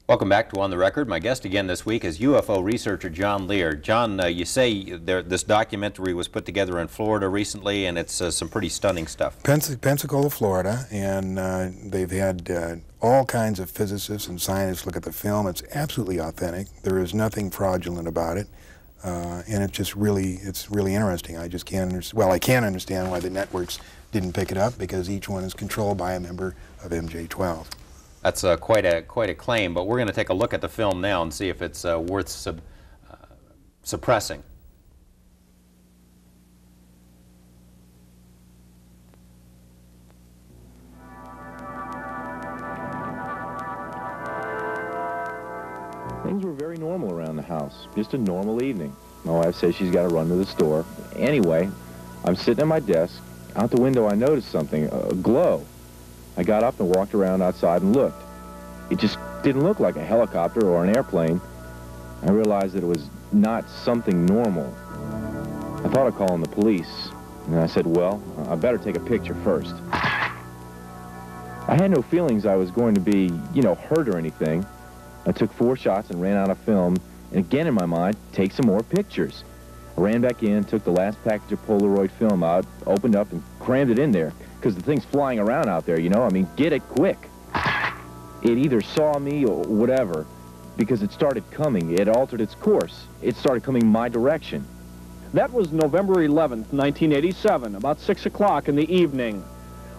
Welcome back to On the Record. My guest again this week is UFO researcher John Lear. John, you say this documentary was put together in Florida recently, and it's some pretty stunning stuff. Pensacola, Florida, and they've had all kinds of physicists and scientists look at the film. It's absolutely authentic. There is nothing fraudulent about it, and it's really interesting. I just can't I can understand why the networks didn't pick it up, because each one is controlled by a member of MJ-12. That's quite a claim, but we're going to take a look at the film now and see if it's worth suppressing. Things were very normal around the house. Just a normal evening. My wife says she's got to run to the store. Anyway, I'm sitting at my desk. Out the window, I noticed something, a glow. I got up and walked around outside and looked. It just didn't look like a helicopter or an airplane. I realized that it was not something normal. I thought of calling the police, and I said, well, I better take a picture first. I had no feelings I was going to be, hurt or anything. I took 4 shots and ran out of film, and again in my mind, take some more pictures. I ran back in, took the last package of Polaroid film out, opened up and crammed it in there, because the thing's flying around out there, I mean, get it quick. It either saw me or whatever, because it started coming. It altered its course. It started coming my direction. That was November 11th, 1987, about 6 o'clock in the evening.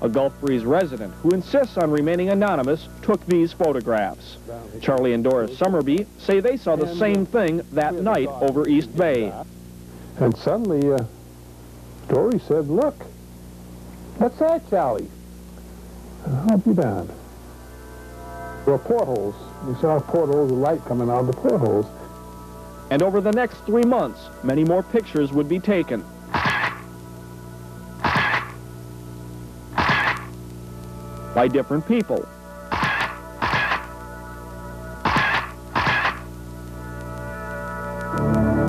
A Gulf Breeze resident who insists on remaining anonymous took these photographs. Charlie and Doris Summerby say they saw the same thing that night over East Bay. And suddenly, Dory said, "Look, what's that, Charlie?" I'll be damned. There were portholes. We saw portholes of light coming out of the portholes. And over the next 3 months, many more pictures would be taken. By different people.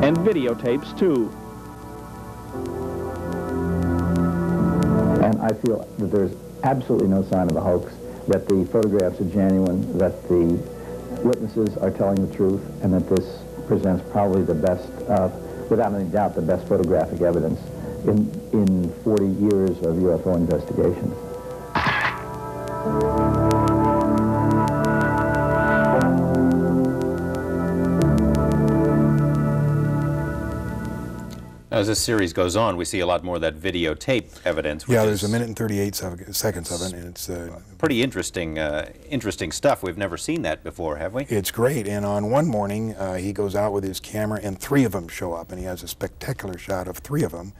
And videotapes, too. And I feel that there's absolutely no sign of a hoax, that the photographs are genuine, that the witnesses are telling the truth, and that this presents probably the best, without any doubt, the best photographic evidence in 40 years of UFO investigations. As this series goes on, we see a lot more of that videotape evidence. Yeah, there's 1 minute and 38 seconds of it, and it's pretty interesting stuff. We've never seen that before, have we? It's great. And on one morning, he goes out with his camera, and 3 of them show up, and he has a spectacular shot of 3 of them.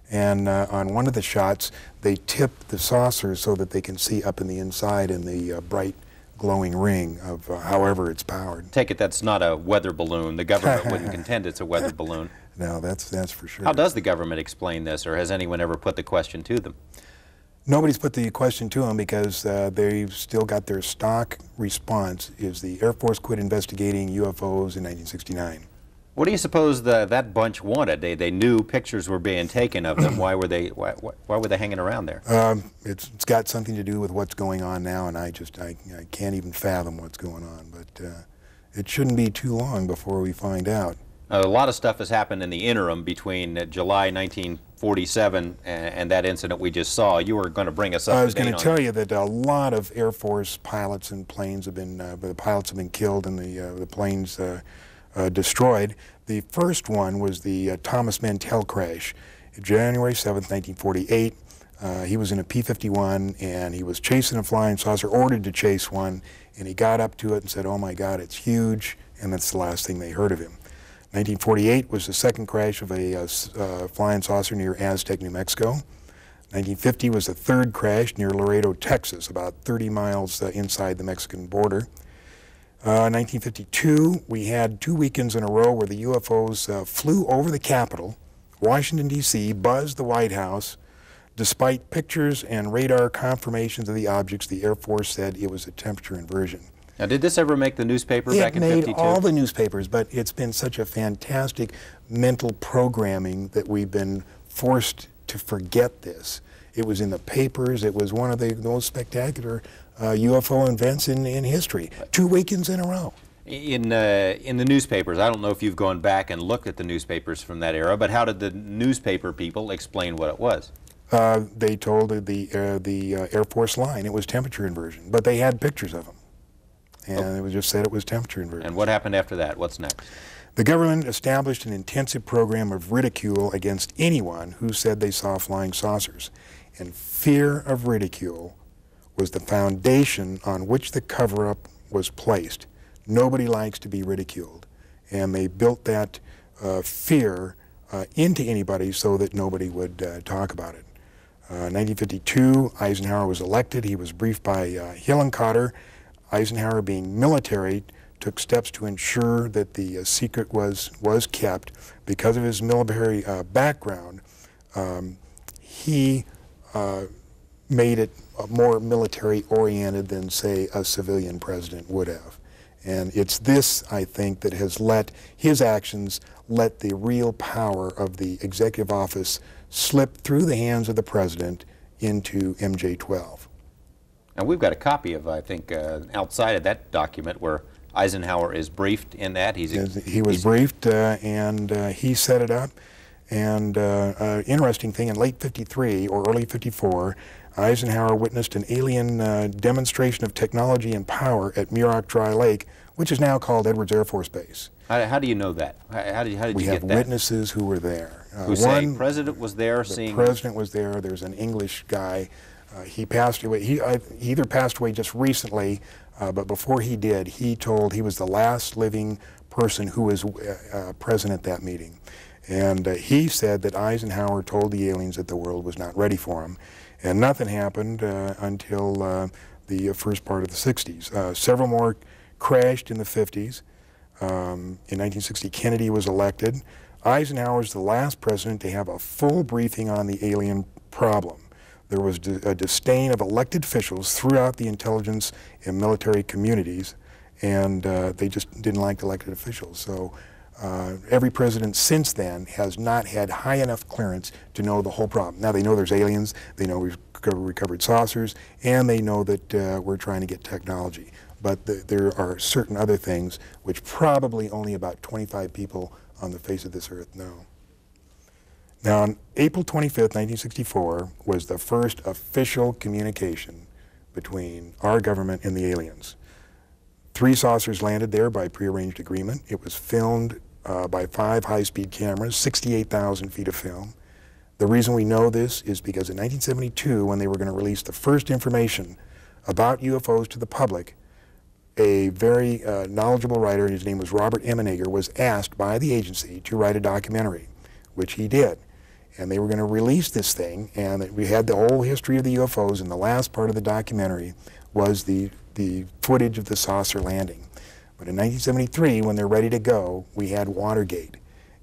And on one of the shots, they tip the saucer so that they can see up in the inside in the bright glowing ring of however it's powered. Take it that's not a weather balloon. The government wouldn't contend it's a weather balloon. No, that's for sure. How does the government explain this, or has anyone ever put the question to them? Nobody's put the question to them, because they've still got their stock response is the Air Force quit investigating UFOs in 1969. What do you suppose that bunch wanted? They knew pictures were being taken of them. Why were they hanging around there? It's got something to do with what's going on now, and I can't even fathom what's going on. But it shouldn't be too long before we find out. A lot of stuff has happened in the interim between July 1947 and that incident we just saw. You were going to bring us up to date on. I was going to tell you that a lot of Air Force pilots and planes have been, the pilots have been killed and the planes destroyed. The first one was the Thomas Mantell crash, January 7th, 1948. He was in a P-51 and he was chasing a flying saucer, ordered to chase one, and he got up to it and said, "Oh my God, it's huge," and that's the last thing they heard of him. 1948 was the second crash of a flying saucer near Aztec, New Mexico. 1950 was the third crash near Laredo, Texas, about 30 miles inside the Mexican border. 1952, we had 2 weekends in a row where the UFOs flew over the Capitol, Washington, D.C., buzzed the White House. Despite pictures and radar confirmations of the objects, the Air Force said it was a temperature inversion. Now, did this ever make the newspaper back in 52? It made all the newspapers, but it's been such a fantastic mental programming that we've been forced to forget this. It was in the papers. It was one of the most spectacular UFO events in history. 2 weekends in a row. In the newspapers, I don't know if you've gone back and looked at the newspapers from that era, but how did the newspaper people explain what it was? They told the Air Force line it was temperature inversion, but they had pictures of them. And it was just said it was temperature inversion. And what happened after that? What's next? The government established an intensive program of ridicule against anyone who said they saw flying saucers. And fear of ridicule was the foundation on which the cover-up was placed. Nobody likes to be ridiculed. And they built that fear into anybody so that nobody would talk about it. 1952, Eisenhower was elected. He was briefed by Hill and Cotter. Eisenhower, being military, took steps to ensure that the secret was kept. Because of his military background, he made it more military-oriented than, say, a civilian president would have. And it's this, I think, that has let his actions let the real power of the executive office slip through the hands of the president into MJ-12. And we've got a copy of, I think, outside of that document where Eisenhower is briefed in that. He was briefed, and he set it up. And interesting thing, in late '53 or early '54, Eisenhower witnessed an alien demonstration of technology and power at Muroc Dry Lake, which is now called Edwards Air Force Base. How do you know that? How did you get that? We have witnesses who were there. Who say the president was there seeing? The president was there. There's an English guy. He passed away. He either passed away just recently, but before he did, he was the last living person who was present at that meeting. And he said that Eisenhower told the aliens that the world was not ready for him. And nothing happened until the first part of the 60s. Several more crashed in the 50s. In 1960, Kennedy was elected. Eisenhower was the last president to have a full briefing on the alien problem. There was a disdain of elected officials throughout the intelligence and military communities, and they just didn't like elected officials. So every president since then has not had high enough clearance to know the whole problem. Now they know there's aliens, they know we've recovered saucers, and they know that we're trying to get technology. But there are certain other things which probably only about 25 people on the face of this earth know. Now, on April 25th, 1964, was the first official communication between our government and the aliens. 3 saucers landed there by prearranged agreement. It was filmed by 5 high-speed cameras, 68,000 feet of film. The reason we know this is because in 1972, when they were going to release the first information about UFOs to the public, a very knowledgeable writer, his name was Robert Emenegger, was asked by the agency to write a documentary, which he did. And they were going to release this thing, and we had the whole history of the UFOs, and the last part of the documentary was the footage of the saucer landing. But in 1973, when they're ready to go, we had Watergate,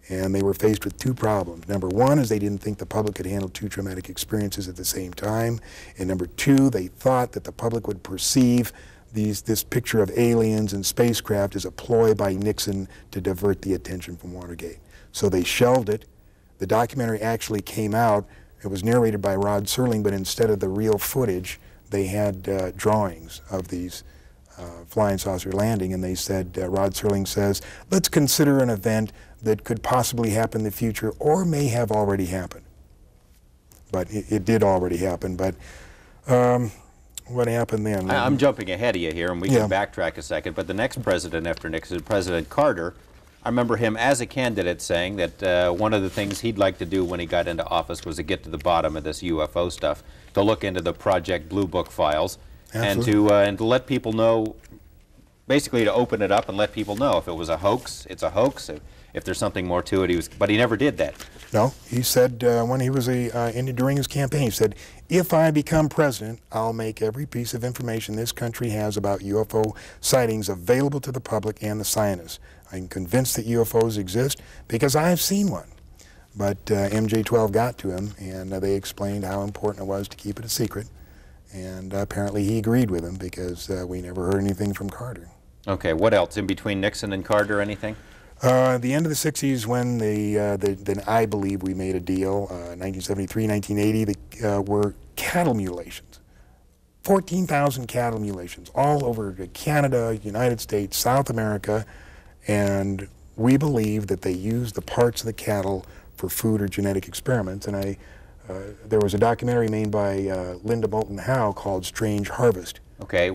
and they were faced with 2 problems. Number 1 is they didn't think the public could handle 2 traumatic experiences at the same time, and number 2, they thought that the public would perceive this picture of aliens and spacecraft as a ploy by Nixon to divert the attention from Watergate. So they shelved it. The documentary actually came out. It was narrated by Rod Serling, but instead of the real footage, they had drawings of these flying saucer landing, and they said, Rod Serling says, let's consider an event that could possibly happen in the future or may have already happened. But it did already happen, but what happened then? I'm jumping ahead of you here, and we can backtrack a second, but the next president after Nixon, President Carter, I remember him as a candidate saying that one of the things he'd like to do when he got into office was to get to the bottom of this UFO stuff, to look into the Project Blue Book files, and to let people know, basically to open it up and let people know if it was a hoax, it's a hoax. If there's something more to it, but he never did that. No, he said when he was during his campaign, he said, if I become president, I'll make every piece of information this country has about UFO sightings available to the public and the scientists. I'm convinced that UFOs exist because I've seen one. But MJ-12 got to him, and they explained how important it was to keep it a secret. And apparently he agreed with him because we never heard anything from Carter. Okay, what else? In between Nixon and Carter, anything? The end of the 60s, when then I believe we made a deal, 1973, 1980, were cattle mutilations. 14,000 cattle mutilations all over Canada, United States, South America, and we believe that they used the parts of the cattle for food or genetic experiments. And there was a documentary made by Linda Moulton Howe called Strange Harvest. Okay,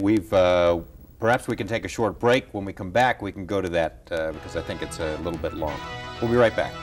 perhaps we can take a short break. When we come back, we can go to that because I think it's a little bit long. We'll be right back.